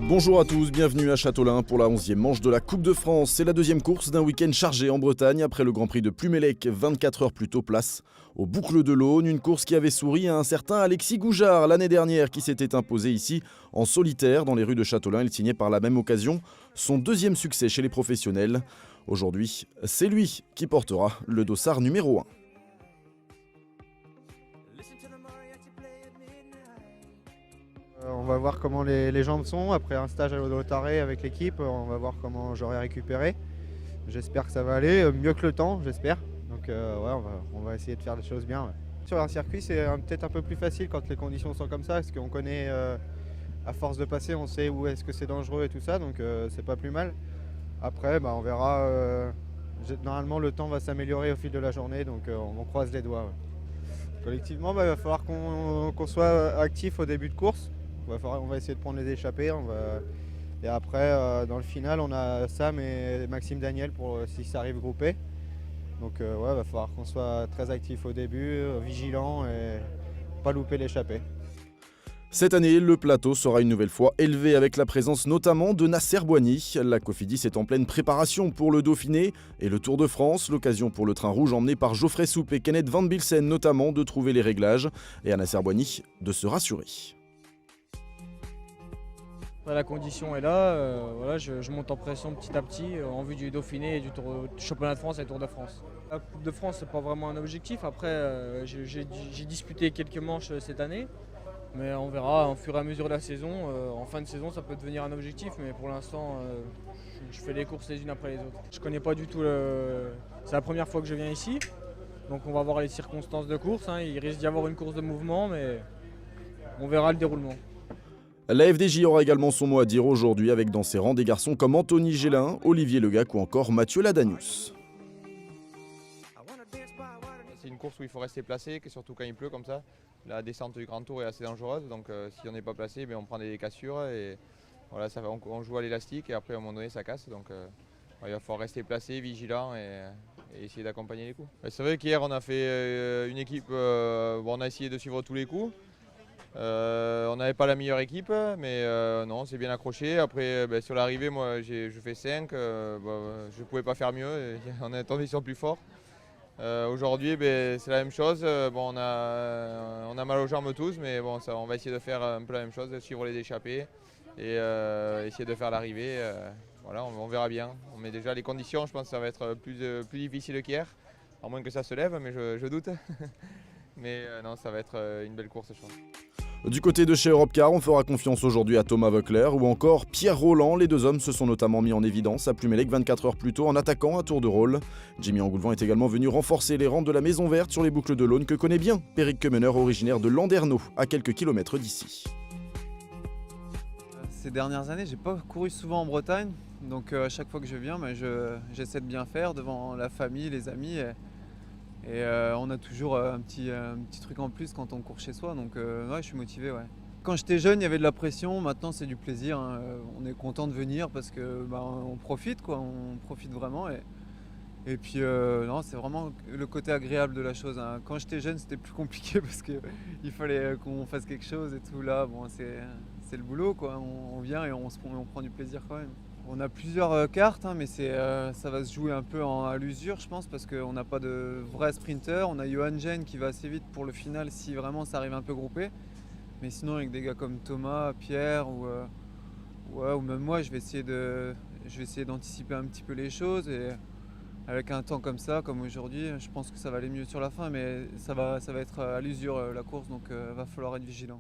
Bonjour à tous, bienvenue à Châteaulin pour la 11e manche de la Coupe de France. C'est la deuxième course d'un week-end chargé en Bretagne après le Grand Prix de Plumelec, 24 heures plus tôt, place aux Boucles de l'Aune. Une course qui avait souri à un certain Alexis Goujard l'année dernière qui s'était imposé ici en solitaire dans les rues de Châteaulin. Il signait par la même occasion son deuxième succès chez les professionnels. Aujourd'hui, c'est lui qui portera le dossard numéro 1. On va voir comment les jambes sont après un stage à l'Otaré avec l'équipe. On va voir comment j'aurai récupéré. J'espère que ça va aller, mieux que le temps, j'espère. Donc on va essayer de faire les choses bien. Ouais. Sur un circuit, c'est peut-être un peu plus facile quand les conditions sont comme ça, parce qu'on connaît, à force de passer, on sait où est-ce que c'est dangereux et tout ça, donc c'est pas plus mal. Après, on verra. Normalement, le temps va s'améliorer au fil de la journée, donc on croise les doigts. Ouais. Collectivement, il va falloir qu'on soit actif au début de course. On va essayer de prendre les échappées. Et après, dans le final, on a Sam et Maxime Daniel pour si ça arrive groupé. Donc il va falloir qu'on soit très actif au début, vigilant et pas louper l'échappée. Cette année, le plateau sera une nouvelle fois élevé avec la présence notamment de Nasser Boigny. La Cofidis est en pleine préparation pour le Dauphiné et le Tour de France. L'occasion pour le train rouge emmené par Geoffrey Soupe et Kenneth Van Bilsen notamment de trouver les réglages et à Nasser Boigny de se rassurer. La condition est là, je monte en pression petit à petit en vue du Dauphiné et du championnat de France et Tour de France. La Coupe de France, c'est pas vraiment un objectif. Après, j'ai disputé quelques manches cette année, mais on verra au fur et à mesure de la saison. En fin de saison, ça peut devenir un objectif, mais pour l'instant, je fais les courses les unes après les autres. Je connais pas du tout c'est la première fois que je viens ici, donc on va voir les circonstances de course. Il risque d'y avoir une course de mouvement, mais on verra le déroulement. La FDJ aura également son mot à dire aujourd'hui avec dans ses rangs des garçons comme Anthony Gélin, Olivier Legac ou encore Mathieu Ladanius. C'est une course où il faut rester placé, surtout quand il pleut comme ça. La descente du Grand Tour est assez dangereuse, donc si on n'est pas placé, on prend des cassures et voilà, on joue à l'élastique et après à un moment donné ça casse. Donc il va falloir rester placé, vigilant et essayer d'accompagner les coups. C'est vrai qu'hier on a fait une équipe, on a essayé de suivre tous les coups. On n'avait pas la meilleure équipe, mais non, c'est bien accroché. Après, sur l'arrivée, moi, je fais 5. Je ne pouvais pas faire mieux. On est tombé sur plus fort. Aujourd'hui, c'est la même chose. On a mal aux jambes tous, mais bon, on va essayer de faire un peu la même chose, de suivre les échappées et essayer de faire l'arrivée. Voilà, on verra bien. On met déjà les conditions, je pense que ça va être plus difficile qu'hier, à moins que ça se lève, mais je doute. Mais non, ça va être une belle course, je pense. Du côté de chez Europcar, on fera confiance aujourd'hui à Thomas Voeckler ou encore Pierre Rolland. Les deux hommes se sont notamment mis en évidence à Plumelec 24 heures plus tôt en attaquant à tour de rôle. Jimmy Angoulevent est également venu renforcer les rangs de la Maison Verte sur les Boucles de l'Aune que connaît bien Péric Quemener, originaire de Landerneau, à quelques kilomètres d'ici. Ces dernières années, j'ai pas couru souvent en Bretagne, donc à chaque fois que je viens, j'essaie de bien faire devant la famille, les amis. Et on a toujours un petit truc en plus quand on court chez soi, donc je suis motivé. Ouais. Quand j'étais jeune, il y avait de la pression, maintenant c'est du plaisir. On est content de venir parce que on profite, on profite vraiment. Et puis non, c'est vraiment le côté agréable de la chose. Quand j'étais jeune, c'était plus compliqué parce qu'il fallait qu'on fasse quelque chose et tout. Là, c'est le boulot, quoi. On vient et on prend du plaisir quand même. On a plusieurs cartes, mais ça va se jouer un peu à l'usure, je pense, parce qu'on n'a pas de vrai sprinter. On a Johan Gen qui va assez vite pour le final si vraiment ça arrive un peu groupé. Mais sinon, avec des gars comme Thomas, Pierre ou même moi, je vais essayer d'anticiper un petit peu les choses. Et avec un temps comme ça, comme aujourd'hui, je pense que ça va aller mieux sur la fin, mais ça va être à l'usure la course, donc va falloir être vigilant.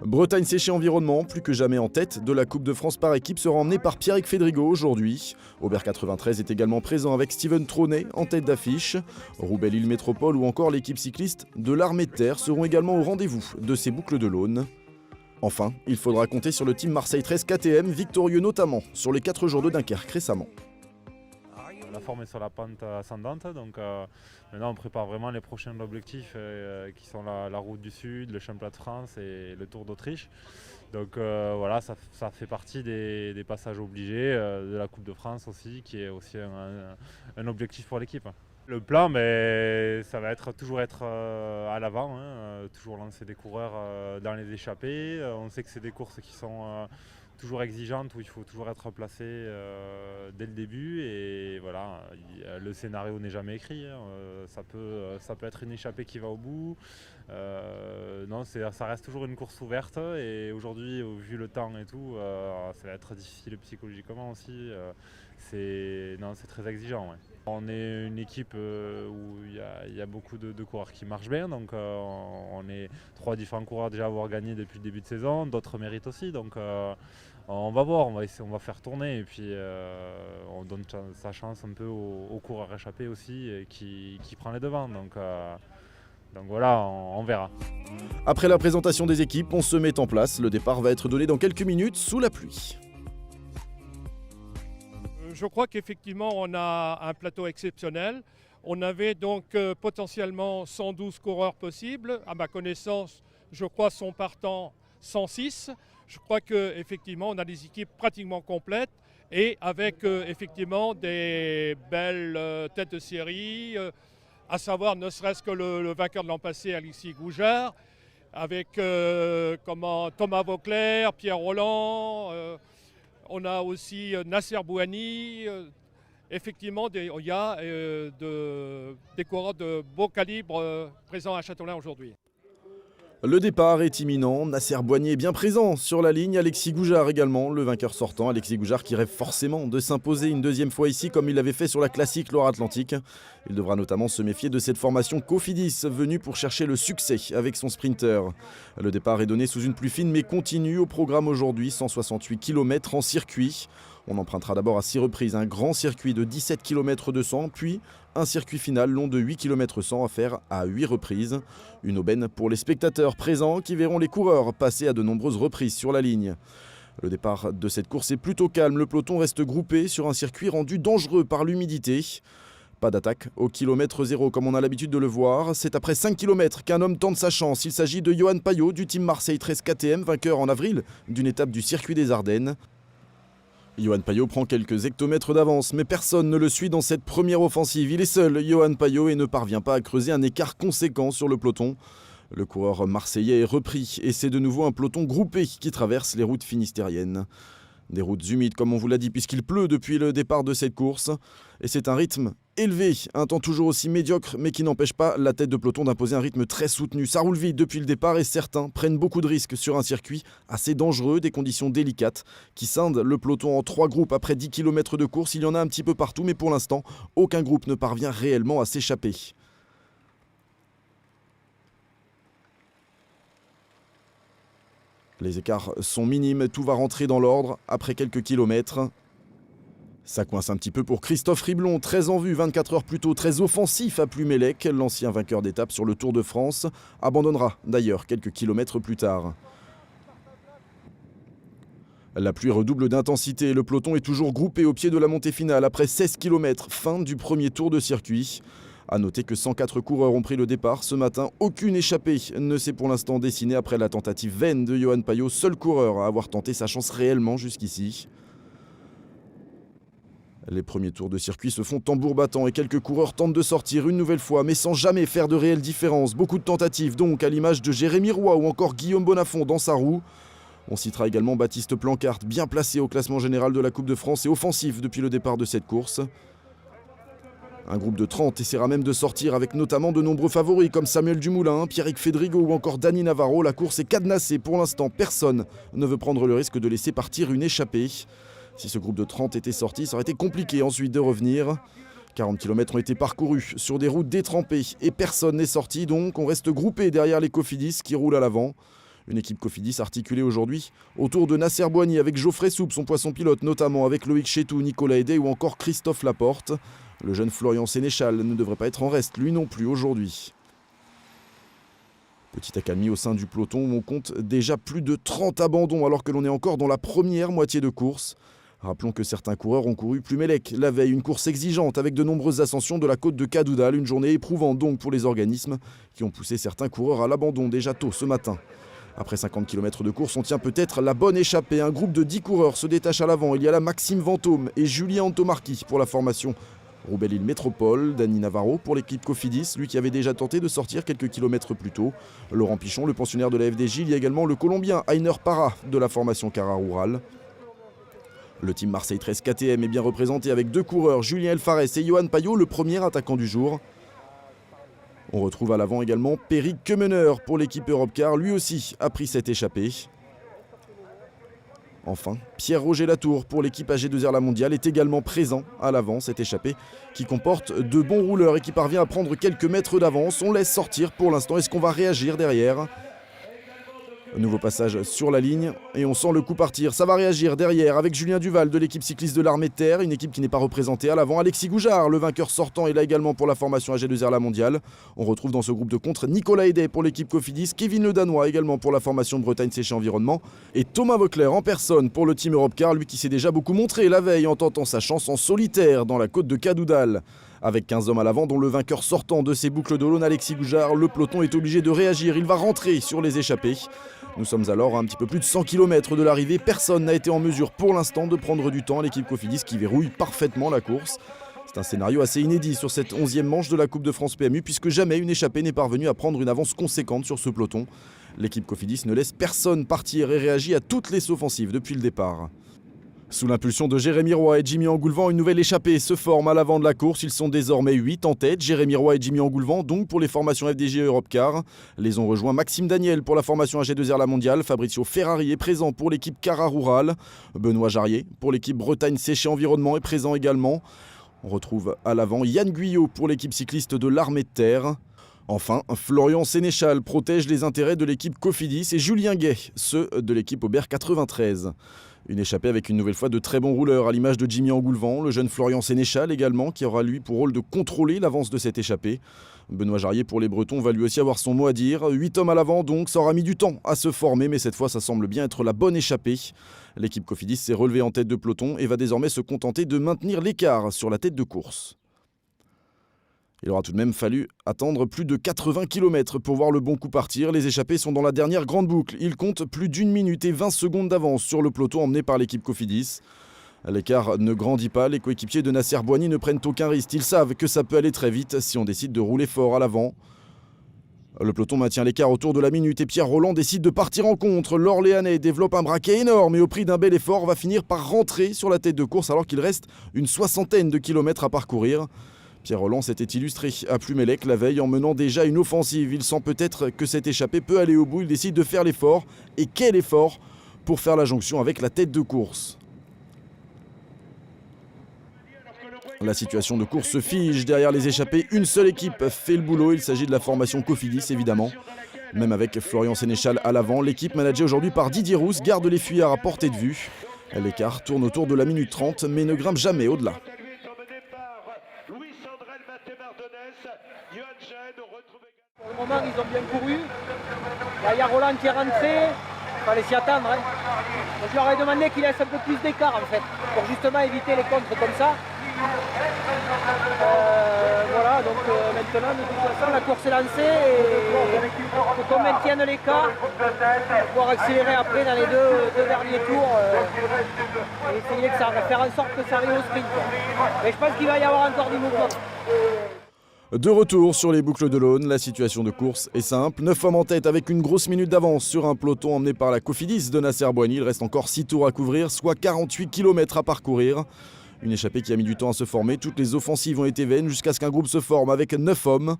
Bretagne Séché Environnement, plus que jamais en tête de la Coupe de France par équipe, sera emmené par Pierrick Fédrigo aujourd'hui. Aubert 93 est également présent avec Steven Traunet en tête d'affiche. Roubaix-Lille Métropole ou encore l'équipe cycliste de l'Armée de Terre seront également au rendez-vous de ces Boucles de l'Aune. Enfin, il faudra compter sur le team Marseille 13 KTM, victorieux notamment sur les 4 jours de Dunkerque récemment. Il va forme est sur la pente ascendante. Donc maintenant on prépare vraiment les prochains objectifs qui sont la Route du Sud, le Championnat de France et le Tour d'Autriche. Donc voilà, ça fait partie des passages obligés, de la Coupe de France aussi, qui est aussi un objectif pour l'équipe. Le plan, ça va toujours être à l'avant, toujours lancer des coureurs dans les échappées. On sait que c'est des courses qui sont toujours exigeantes, où il faut toujours être placé dès le début. Et voilà, le scénario n'est jamais écrit. Ça peut être une échappée qui va au bout. Non, ça reste toujours une course ouverte. Et aujourd'hui, vu le temps et tout, ça va être difficile psychologiquement aussi. C'est très exigeant. Ouais. On est une équipe où il y a beaucoup de coureurs qui marchent bien, donc on est 3 différents coureurs déjà à avoir gagné depuis le début de saison, d'autres méritent aussi, donc on va voir, on va faire tourner et puis on donne sa chance un peu aux coureurs échappés aussi qui prend les devants, donc voilà, on verra. Après la présentation des équipes, on se met en place. Le départ va être donné dans quelques minutes sous la pluie. Je crois qu'effectivement, on a un plateau exceptionnel. On avait donc potentiellement 112 coureurs possibles. À ma connaissance, je crois sont partants 106. Je crois qu'effectivement, on a des équipes pratiquement complètes et avec effectivement des belles têtes de série, à savoir ne serait-ce que le vainqueur de l'an passé, Alexis Goujard, avec Thomas Vauclair, Pierre Roland. On a aussi Nasser Bouhanni. Effectivement, il y a des coureurs de beau calibre présents à Châteaulin aujourd'hui. Le départ est imminent, Nasser Bouhanni est bien présent sur la ligne, Alexis Goujard également, le vainqueur sortant. Alexis Goujard qui rêve forcément de s'imposer une deuxième fois ici comme il l'avait fait sur la classique Loire-Atlantique. Il devra notamment se méfier de cette formation Cofidis venue pour chercher le succès avec son sprinter. Le départ est donné sous une pluie fine mais continue au programme aujourd'hui, 168 km en circuit. On empruntera d'abord à 6 reprises un grand circuit de 17 km 200, puis un circuit final long de 8 km 100 à faire à 8 reprises. Une aubaine pour les spectateurs présents qui verront les coureurs passer à de nombreuses reprises sur la ligne. Le départ de cette course est plutôt calme, le peloton reste groupé sur un circuit rendu dangereux par l'humidité. Pas d'attaque au kilomètre zéro comme on a l'habitude de le voir. C'est après 5 km qu'un homme tente sa chance. Il s'agit de Johan Payot du team Marseille 13 KTM, vainqueur en avril d'une étape du circuit des Ardennes. Johan Payot prend quelques hectomètres d'avance, mais personne ne le suit dans cette première offensive. Il est seul, Johan Payot, et ne parvient pas à creuser un écart conséquent sur le peloton. Le coureur marseillais est repris et c'est de nouveau un peloton groupé qui traverse les routes finistériennes. Des routes humides comme on vous l'a dit puisqu'il pleut depuis le départ de cette course. Et c'est un rythme élevé, un temps toujours aussi médiocre mais qui n'empêche pas la tête de peloton d'imposer un rythme très soutenu. Ça roule vite depuis le départ et certains prennent beaucoup de risques sur un circuit assez dangereux, des conditions délicates qui scindent le peloton en 3 groupes après 10 km de course. Il y en a un petit peu partout mais pour l'instant, aucun groupe ne parvient réellement à s'échapper. Les écarts sont minimes, tout va rentrer dans l'ordre après quelques kilomètres. Ça coince un petit peu pour Christophe Riblon, très en vue 24 heures plus tôt, très offensif à Plumelec. L'ancien vainqueur d'étape sur le Tour de France abandonnera d'ailleurs quelques kilomètres plus tard. La pluie redouble d'intensité, le peloton est toujours groupé au pied de la montée finale après 16 km, fin du premier tour de circuit. A noter que 104 coureurs ont pris le départ ce matin. Aucune échappée ne s'est pour l'instant dessinée après la tentative vaine de Johan Payot, seul coureur à avoir tenté sa chance réellement jusqu'ici. Les premiers tours de circuit se font tambour battant et quelques coureurs tentent de sortir une nouvelle fois mais sans jamais faire de réelle différence. Beaucoup de tentatives donc à l'image de Jérémy Roy ou encore Guillaume Bonafont dans sa roue. On citera également Baptiste Plancart, bien placé au classement général de la Coupe de France et offensif depuis le départ de cette course. Un groupe de 30 essaiera même de sortir avec notamment de nombreux favoris comme Samuel Dumoulin, Pierrick Fédrigo ou encore Dani Navarro. La course est cadenassée. Pour l'instant, personne ne veut prendre le risque de laisser partir une échappée. Si ce groupe de 30 était sorti, ça aurait été compliqué ensuite de revenir. 40 km ont été parcourus sur des routes détrempées et personne n'est sorti. Donc on reste groupé derrière les Cofidis qui roulent à l'avant. Une équipe Cofidis articulée aujourd'hui autour de Nasser Bouhanni avec Geoffrey Soupe, son poisson pilote, notamment avec Loïc Chetou, Nicolas Hédé ou encore Christophe Laporte. Le jeune Florian Sénéchal ne devrait pas être en reste, lui non plus, aujourd'hui. Petite accalmie au sein du peloton où on compte déjà plus de 30 abandons alors que l'on est encore dans la première moitié de course. Rappelons que certains coureurs ont couru Plumelec la veille, une course exigeante avec de nombreuses ascensions de la côte de Cadoudal, une journée éprouvante donc pour les organismes qui ont poussé certains coureurs à l'abandon déjà tôt ce matin. Après 50 km de course, on tient peut-être la bonne échappée. Un groupe de 10 coureurs se détache à l'avant. Il y a là Maxime Vantôme et Julien Antomarchi pour la formation Roubaix-Lille Métropole, Dani Navarro pour l'équipe Cofidis, lui qui avait déjà tenté de sortir quelques kilomètres plus tôt. Laurent Pichon, le pensionnaire de la FDJ, il y a également le Colombien Ainer Parra de la formation Cara Rural. Le team Marseille 13 KTM est bien représenté avec 2 coureurs, Julien Elfares et Johan Payot, le premier attaquant du jour. On retrouve à l'avant également Peric Kemener pour l'équipe Europcar, lui aussi a pris cette échappée. Enfin, Pierre-Roger Latour pour l'équipe AG2R La Mondiale est également présent à l'avant, cette échappée qui comporte de bons rouleurs et qui parvient à prendre quelques mètres d'avance. On laisse sortir pour l'instant, est-ce qu'on va réagir derrière ? Un nouveau passage sur la ligne et on sent le coup partir. Ça va réagir derrière avec Julien Duval de l'équipe cycliste de l'Armée de Terre, une équipe qui n'est pas représentée à l'avant. Alexis Goujard, le vainqueur sortant, est là également pour la formation AG2R La Mondiale. On retrouve dans ce groupe de contre Nicolas Hédet pour l'équipe Cofidis, Kevin Le Danois également pour la formation Bretagne Séché Environnement et Thomas Vauclair en personne pour le team Europcar, lui qui s'est déjà beaucoup montré la veille en tentant sa chance en solitaire dans la côte de Cadoudal. Avec 15 hommes à l'avant, dont le vainqueur sortant de ces boucles de l'Aune, Alexis Goujard, le peloton est obligé de réagir. Il va rentrer sur les échappées. Nous sommes alors à un petit peu plus de 100 km de l'arrivée. Personne n'a été en mesure pour l'instant de prendre du temps. L'équipe Cofidis qui verrouille parfaitement la course. C'est un scénario assez inédit sur cette 11e manche de la Coupe de France PMU puisque jamais une échappée n'est parvenue à prendre une avance conséquente sur ce peloton. L'équipe Cofidis ne laisse personne partir et réagit à toutes les offensives depuis le départ. Sous l'impulsion de Jérémy Roy et Jimmy Engoulevent, une nouvelle échappée se forme à l'avant de la course. Ils sont désormais 8 en tête. Jérémy Roy et Jimmy Engoulevent, donc pour les formations FDJ Europcar. Les ont rejoints Maxime Daniel pour la formation AG2R La Mondiale. Fabrizio Ferrari est présent pour l'équipe Cara Rural. Benoît Jarrier pour l'équipe Bretagne Séché Environnement est présent également. On retrouve à l'avant Yann Guyot pour l'équipe cycliste de l'Armée de Terre. Enfin, Florian Sénéchal protège les intérêts de l'équipe Cofidis et Julien Gay, ceux de l'équipe Aubert 93. Une échappée avec une nouvelle fois de très bons rouleurs à l'image de Jimmy Engoulevent, le jeune Florian Sénéchal également qui aura lui pour rôle de contrôler l'avance de cette échappée. Benoît Jarrier pour les Bretons va lui aussi avoir son mot à dire. 8 hommes à l'avant donc, ça aura mis du temps à se former mais cette fois ça semble bien être la bonne échappée. L'équipe Cofidis s'est relevée en tête de peloton et va désormais se contenter de maintenir l'écart sur la tête de course. Il aura tout de même fallu attendre plus de 80 km pour voir le bon coup partir. Les échappés sont dans la dernière grande boucle. Ils comptent plus d'1 minute et 20 secondes d'avance sur le peloton emmené par l'équipe Cofidis. L'écart ne grandit pas. Les coéquipiers de Nasser Boigny ne prennent aucun risque. Ils savent que ça peut aller très vite si on décide de rouler fort à l'avant. Le peloton maintient l'écart autour de la minute et Pierre Rolland décide de partir en contre. L'Orléanais développe un braquet énorme et au prix d'un bel effort va finir par rentrer sur la tête de course alors qu'il reste une 60aine de kilomètres à parcourir. Pierre Rolland s'était illustré à Plumelec la veille en menant déjà une offensive. Il sent peut-être que cette échappée peut aller au bout. Il décide de faire l'effort. Et quel effort pour faire la jonction avec la tête de course. La situation de course se fige derrière les échappés. Une seule équipe fait le boulot. Il s'agit de la formation Cofidis évidemment. Même avec Florian Sénéchal à l'avant, l'équipe managée aujourd'hui par Didier Rousse garde les fuyards à portée de vue. L'écart tourne autour de la minute 30 mais ne grimpe jamais au-delà. Pour le moment, ils ont bien couru. Là, il y a Roland qui est rentré. Il fallait s'y attendre. Donc, je leur ai demandé qu'ils laissent un peu plus d'écart, en fait, pour justement éviter les contres comme ça. Voilà, donc maintenant, de toute façon, la course est lancée et il faut qu'on maintienne l'écart pour pouvoir accélérer après dans les deux derniers tours et essayer de faire en sorte que ça arrive au sprint. Mais je pense qu'il va y avoir encore du mouvement. De retour sur les boucles de l'Aune, la situation de course est simple. 9 hommes en tête avec une grosse minute d'avance sur un peloton emmené par la Cofidis de Nasser Boigny. Il reste encore 6 tours à couvrir, soit 48 km à parcourir. Une échappée qui a mis du temps à se former. Toutes les offensives ont été vaines jusqu'à ce qu'un groupe se forme avec 9 hommes.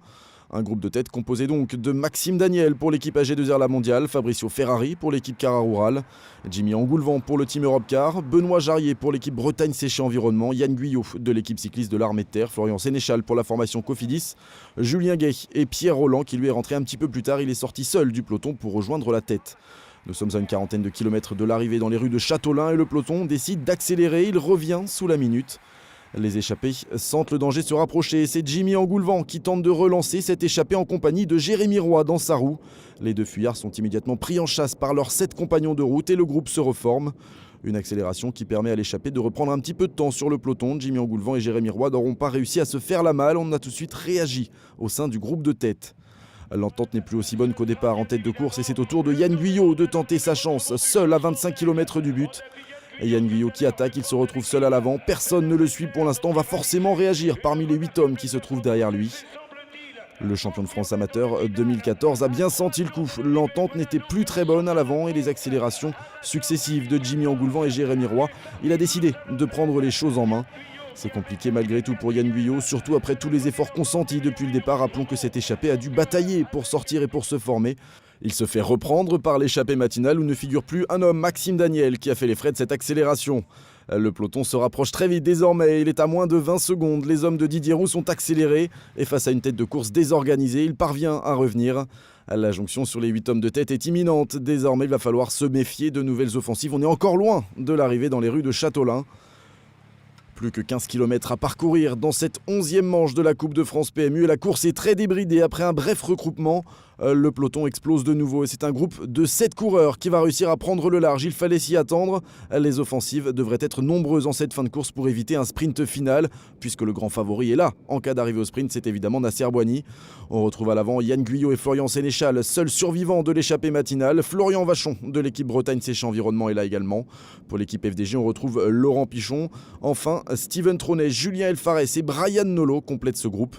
Un groupe de tête composé donc de Maxime Daniel pour l'équipe AG2R La Mondiale, Fabrizio Ferrari pour l'équipe Cara Rural, Jimmy Engoulevent pour le team Europcar, Benoît Jarrier pour l'équipe Bretagne Séché Environnement, Yann Guyot de l'équipe cycliste de l'Armée de Terre, Florian Sénéchal pour la formation Cofidis, Julien Gay et Pierre Rolland qui lui est rentré un petit peu plus tard. Il est sorti seul du peloton pour rejoindre la tête. Nous sommes à une quarantaine de kilomètres de l'arrivée dans les rues de Châteaulin et le peloton décide d'accélérer. Il revient sous la minute. Les échappés sentent le danger se rapprocher. C'est Jimmy Engoulevent qui tente de relancer cette échappée en compagnie de Jérémy Roy dans sa roue. Les deux fuyards sont immédiatement pris en chasse par leurs 7 compagnons de route et le groupe se reforme. Une accélération qui permet à l'échappée de reprendre un petit peu de temps sur le peloton. Jimmy Engoulevent et Jérémy Roy n'auront pas réussi à se faire la malle. On a tout de suite réagi au sein du groupe de tête. L'entente n'est plus aussi bonne qu'au départ en tête de course et c'est au tour de Yann Guyot de tenter sa chance, seul à 25 km du but. Et Yann Guyot qui attaque, il se retrouve seul à l'avant, personne ne le suit pour l'instant, va forcément réagir parmi les 8 hommes qui se trouvent derrière lui. Le champion de France amateur 2014 a bien senti le coup, l'entente n'était plus très bonne à l'avant et les accélérations successives de Jimmy Engoulevent et Jérémy Roy, il a décidé de prendre les choses en main. C'est compliqué malgré tout pour Yann Guyot, surtout après tous les efforts consentis depuis le départ. Rappelons que cette échappée a dû batailler pour sortir et pour se former. Il se fait reprendre par l'échappée matinale où ne figure plus un homme, Maxime Daniel, qui a fait les frais de cette accélération. Le peloton se rapproche très vite désormais, il est à moins de 20 secondes. Les hommes de Didier Roux sont accélérés et face à une tête de course désorganisée, il parvient à revenir. La jonction sur les 8 hommes de tête est imminente. Désormais, il va falloir se méfier de nouvelles offensives. On est encore loin de l'arrivée dans les rues de Châteaulin. Plus que 15 km à parcourir dans cette 11e manche de la Coupe de France PMU et la course est très débridée après un bref regroupement. Le peloton explose de nouveau et c'est un groupe de 7 coureurs qui va réussir à prendre le large. Il fallait s'y attendre. Les offensives devraient être nombreuses en cette fin de course pour éviter un sprint final puisque le grand favori est là. En cas d'arrivée au sprint, c'est évidemment Nasser Boigny. On retrouve à l'avant Yann Guyot et Florian Sénéchal, seuls survivants de l'échappée matinale. Florian Vachon de l'équipe Bretagne Séché Environnement est là également. Pour l'équipe FDJ, on retrouve Laurent Pichon. Enfin, Steven Tronet, Julien Elfarès et Brian Nolot complètent ce groupe.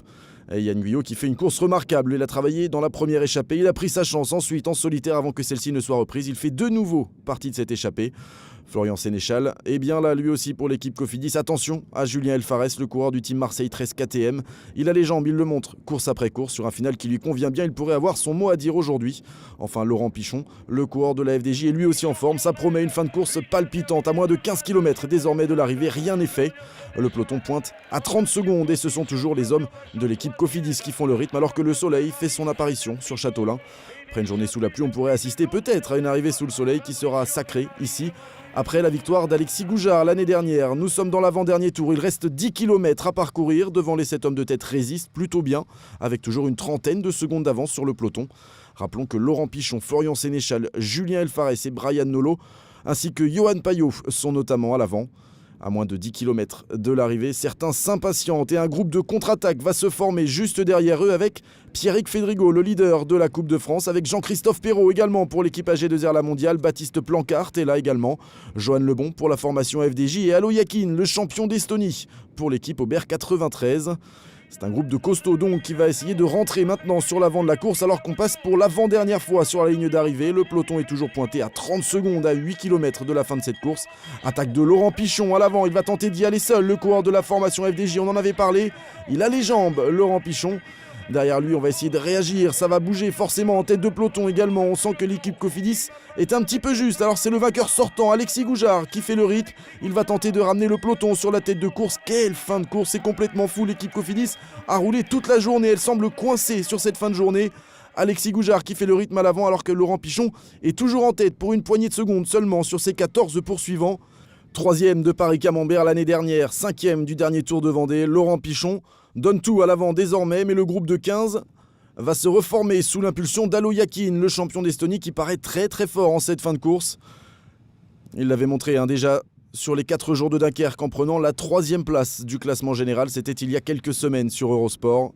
Et Yann Guyot qui fait une course remarquable. Il a travaillé dans la première échappée. Il a pris sa chance ensuite en solitaire avant que celle-ci ne soit reprise. Il fait de nouveau partie de cette échappée. Florian Sénéchal est bien là lui aussi pour l'équipe Cofidis. Attention à Julien Elfarès, le coureur du team Marseille 13 KTM. Il a les jambes, il le montre course après course sur un final qui lui convient bien. Il pourrait avoir son mot à dire aujourd'hui. Enfin Laurent Pichon, le coureur de la FDJ est lui aussi en forme. Ça promet une fin de course palpitante à moins de 15 km désormais de l'arrivée. Rien n'est fait. Le peloton pointe à 30 secondes et ce sont toujours les hommes de l'équipe Cofidis qui font le rythme alors que le soleil fait son apparition sur Châteaulin. Après une journée sous la pluie, on pourrait assister peut-être à une arrivée sous le soleil qui sera sacrée ici. Après la victoire d'Alexis Goujard l'année dernière, nous sommes dans l'avant-dernier tour. Il reste 10 km à parcourir. Devant les 7 hommes de tête résistent plutôt bien, avec toujours une trentaine de secondes d'avance sur le peloton. Rappelons que Laurent Pichon, Florian Sénéchal, Julien Elfarès et Brian Nolot, ainsi que Johan Payot sont notamment à l'avant. À moins de 10 km de l'arrivée, certains s'impatientent et un groupe de contre-attaque va se former juste derrière eux avec Pierrick Fédrigo, le leader de la Coupe de France, avec Jean-Christophe Perrault également pour l'équipe AG2R La Mondiale, Baptiste Plancart est là également, Johan Lebon pour la formation FDJ et Alo Yakin, le champion d'Estonie pour l'équipe Aubert 93. C'est un groupe de costauds donc qui va essayer de rentrer maintenant sur l'avant de la course alors qu'on passe pour l'avant-dernière fois sur la ligne d'arrivée. Le peloton est toujours pointé à 30 secondes à 8 km de la fin de cette course. Attaque de Laurent Pichon à l'avant, il va tenter d'y aller seul. Le coureur de la formation FDJ, on en avait parlé, il a les jambes, Laurent Pichon. Derrière lui, on va essayer de réagir, ça va bouger forcément en tête de peloton également. On sent que l'équipe Cofidis est un petit peu juste. Alors c'est le vainqueur sortant, Alexis Goujard, qui fait le rythme. Il va tenter de ramener le peloton sur la tête de course. Quelle fin de course, c'est complètement fou. L'équipe Cofidis a roulé toute la journée. Elle semble coincée sur cette fin de journée. Alexis Goujard qui fait le rythme à l'avant alors que Laurent Pichon est toujours en tête pour une poignée de secondes seulement sur ses 14 poursuivants. 3e de Paris-Camembert l'année dernière, 5e du dernier Tour de Vendée. Laurent Pichon donne tout à l'avant désormais, mais le groupe de 15 va se reformer sous l'impulsion d'Alo Yakin, le champion d'Estonie qui paraît très très fort en cette fin de course. Il l'avait montré déjà sur les 4 jours de Dunkerque en prenant la 3e place du classement général. C'était il y a quelques semaines sur Eurosport.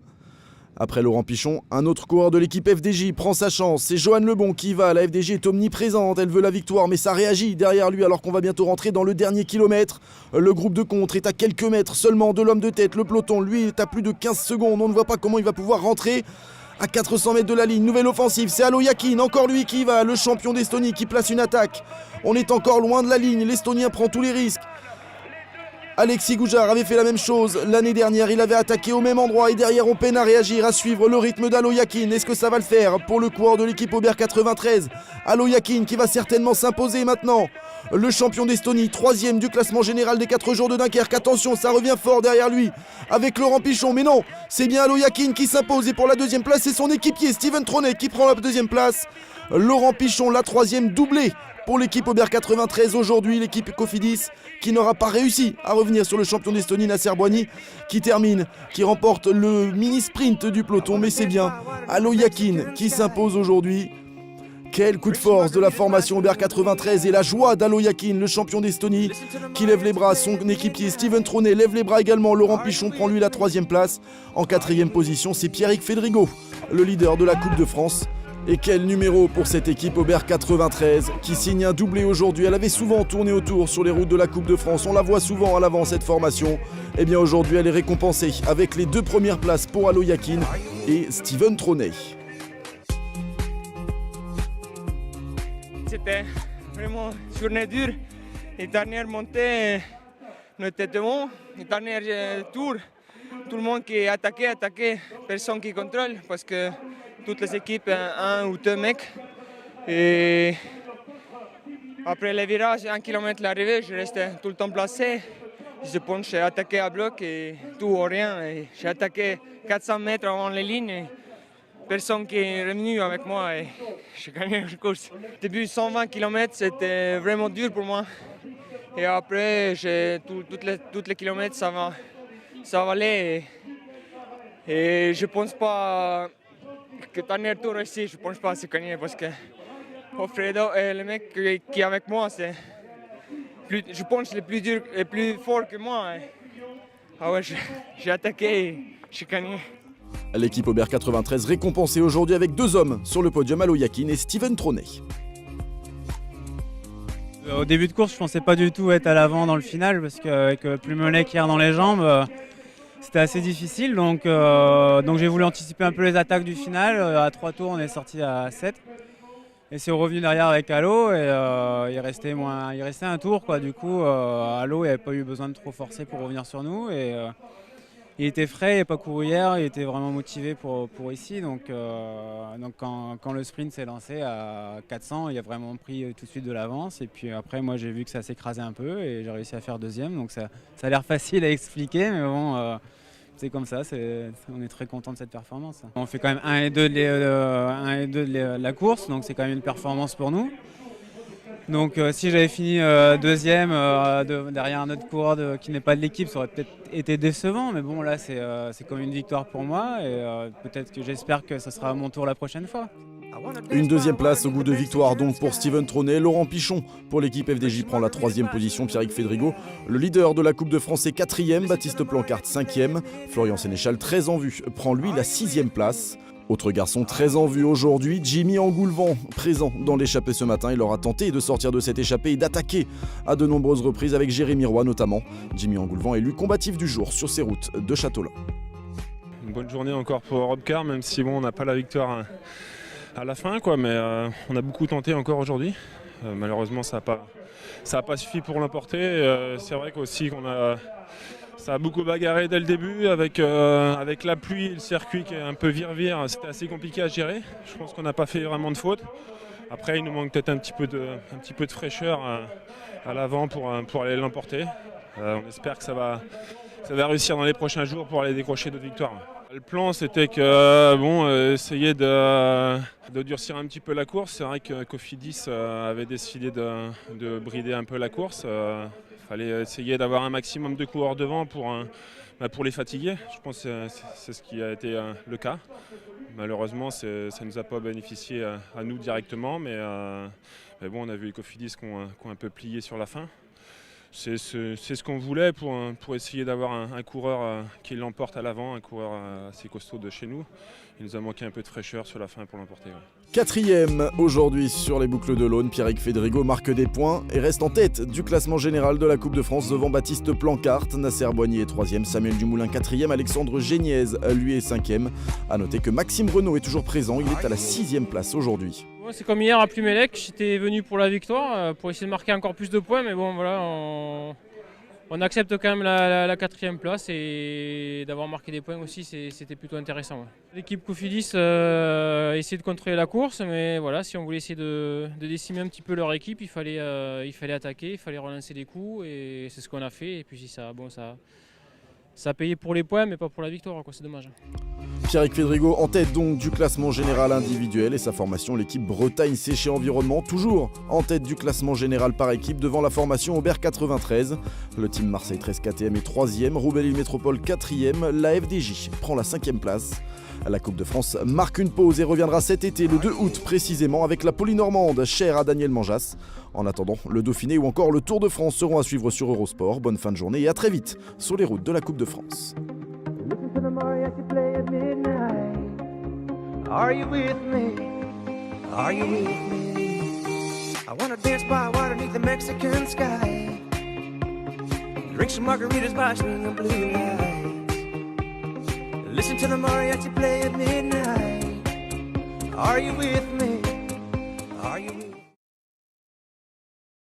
Après Laurent Pichon, un autre coureur de l'équipe FDJ prend sa chance. C'est Johan Lebon qui y va. La FDJ est omniprésente, elle veut la victoire, mais ça réagit derrière lui alors qu'on va bientôt rentrer dans le dernier kilomètre. Le groupe de contre est à quelques mètres seulement de l'homme de tête. Le peloton, lui, est à plus de 15 secondes. On ne voit pas comment il va pouvoir rentrer. À 400 mètres de la ligne, nouvelle offensive, c'est Alo Yakin, encore lui qui y va, le champion d'Estonie qui place une attaque. On est encore loin de la ligne, l'Estonien prend tous les risques. Alexis Goujard avait fait la même chose l'année dernière, il avait attaqué au même endroit et derrière on peine à réagir, à suivre le rythme d'Alo Yakin. Est-ce que ça va le faire pour le coureur de l'équipe Aubert 93? Alo Yakin qui va certainement s'imposer maintenant. Le champion d'Estonie, 3e du classement général des 4 jours de Dunkerque. Attention, ça revient fort derrière lui avec Laurent Pichon, mais non, c'est bien Alo Yakin qui s'impose et pour la 2e place c'est son équipier Steven Tronet qui prend la 2e place. Laurent Pichon, la 3e doublée pour l'équipe Aubert 93 aujourd'hui, l'équipe Cofidis qui n'aura pas réussi à revenir sur le champion d'Estonie Nasser Boigny qui termine, qui remporte le mini-sprint du peloton, mais c'est bien Alo Yakin qui s'impose aujourd'hui. Quel coup de force de la formation Aubert 93 et la joie d'Alo Yakin, le champion d'Estonie, qui lève les bras. Son équipier Steven Tronet lève les bras également. Laurent Pichon prend lui la 3e place. En 4e position, c'est Pierrick Fédrigo, le leader de la Coupe de France. Et quel numéro pour cette équipe Aubert 93 qui signe un doublé aujourd'hui. Elle avait souvent tourné autour sur les routes de la Coupe de France. On la voit souvent à l'avant cette formation. Et bien aujourd'hui elle est récompensée avec les 2 premières places pour Alo Yakin et Steven Tronet. C'était vraiment une journée dure. Les dernières montées, nous étions devant. Les derniers tours, tout le monde qui attaquait, personne qui contrôle parce que toutes les équipes, 1 ou 2 mecs. Et après les virages, 1 km l'arrivée, je restais tout le temps placé. Je pense que j'ai attaqué à bloc et tout ou rien. J'ai attaqué 400 mètres avant les lignes. Personne qui est revenu avec moi et j'ai gagné la course. Au début 120 km, c'était vraiment dur pour moi. Et après, toutes les kilomètres, ça va aller. Et je ne pense pas que dernier tour ici, je ne pense pas que c'est gagné parce que Alfredo et le mec qui est avec moi, c'est je pense les plus dur et plus fort que moi. Ah ouais, j'ai attaqué et j'ai gagné. L'équipe Aubert 93 récompensée aujourd'hui avec 2 hommes sur le podium, Alo Yakin et Steven Tronet. Au début de course, je pensais pas du tout être à l'avant dans le final parce qu'avec Plumelec hier dans les jambes, c'était assez difficile. Donc j'ai voulu anticiper un peu les attaques du final. À 3 tours, on est sorti à 7. Et c'est revenu derrière avec Alo et il restait un tour, quoi. Du coup, Alo n'avait pas eu besoin de trop forcer pour revenir sur nous. Et il était frais, il n'a pas couru hier, il était vraiment motivé pour ici. Donc quand le sprint s'est lancé à 400, il a vraiment pris tout de suite de l'avance. Et puis après, moi j'ai vu que ça s'écrasait un peu et j'ai réussi à faire 2e. Donc ça a l'air facile à expliquer, mais bon, c'est comme ça, on est très content de cette performance. On fait quand même 1 et 2 de la course, donc c'est quand même une performance pour nous. Donc si j'avais fini 2e derrière un autre coureur qui n'est pas de l'équipe, ça aurait peut-être été décevant, mais bon là c'est comme une victoire pour moi et peut-être que j'espère que ce sera à mon tour la prochaine fois. Une 2e place au goût de victoire donc pour Steven Tronet. Laurent Pichon pour l'équipe FDJ prend la 3e position. Pierrick Fédrigo, le leader de la Coupe de France, est 4e. Baptiste Plancart 5e. Florian Sénéchal, très en vue, prend lui la 6e place. Autre garçon très en vue aujourd'hui, Jimmy Engoulevent, présent dans l'échappée ce matin. Il aura tenté de sortir de cette échappée et d'attaquer à de nombreuses reprises avec Jérémy Roy notamment. Jimmy Engoulevent élu combatif du jour sur ses routes de Châteaulin. Une bonne journée encore pour Europcar, même si bon, on n'a pas la victoire à la fin, quoi, mais on a beaucoup tenté encore aujourd'hui. Malheureusement, ça n'a pas suffi pour l'emporter. C'est vrai qu'aussi ça a beaucoup bagarré dès le début avec la pluie et le circuit qui est un peu vire-vire. C'était assez compliqué à gérer. Je pense qu'on n'a pas fait vraiment de faute. Après, il nous manque peut-être un petit peu de fraîcheur à l'avant pour aller l'emporter. On espère que ça va réussir dans les prochains jours pour aller décrocher d'autres victoires. Le plan, c'était essayer de durcir un petit peu la course. C'est vrai que Cofidis avait décidé de brider un peu la course. Il fallait essayer d'avoir un maximum de coureurs devant pour les fatiguer. Je pense que c'est ce qui a été le cas. Malheureusement, ça ne nous a pas bénéficié à nous directement, mais bon, on a vu les Cofidis qui ont un peu plié sur la fin. C'est ce qu'on voulait pour essayer d'avoir un coureur qui l'emporte à l'avant, un coureur assez costaud de chez nous. Il nous a manqué un peu de fraîcheur sur la fin pour l'emporter. Ouais. 4e aujourd'hui sur les boucles de l'Aune. Pierrick Fédrigo marque des points et reste en tête du classement général de la Coupe de France devant Baptiste Plancart. Nasser Boigny est 3e, Samuel Dumoulin 4e, Alexandre Géniez lui est 5e. A noter que Maxime Renaud est toujours présent, il est à la 6e place aujourd'hui. C'est comme hier à Plumelec, j'étais venu pour la victoire, pour essayer de marquer encore plus de points, mais bon voilà, on accepte quand même la 4e place et d'avoir marqué des points aussi, c'était plutôt intéressant. Ouais. L'équipe Cofidis a essayé de contrôler la course, mais voilà, si on voulait essayer de décimer un petit peu leur équipe, il fallait attaquer, il fallait relancer des coups et c'est ce qu'on a fait. Et puis si ça a payé pour les points, mais pas pour la victoire, quoi, c'est dommage. Pierrick Fédrigo en tête donc du classement général individuel et sa formation, l'équipe Bretagne Séché Environnement, toujours en tête du classement général par équipe devant la formation Aubert 93. Le team Marseille 13 KTM est 3e, Roubaix-Lille Métropole 4e, la FDJ prend la 5e place. La Coupe de France marque une pause et reviendra cet été, le 2 août précisément, avec la Polynormande, chère à Daniel Manjas. En attendant, le Dauphiné ou encore le Tour de France seront à suivre sur Eurosport. Bonne fin de journée et à très vite sur les routes de la Coupe de France. Are you with me? Are you with me? I wanna dance by water beneath the Mexican sky. Drink some margaritas by swinging blue lights. Listen to the mariachi play at midnight. Are you with me? Are you with me?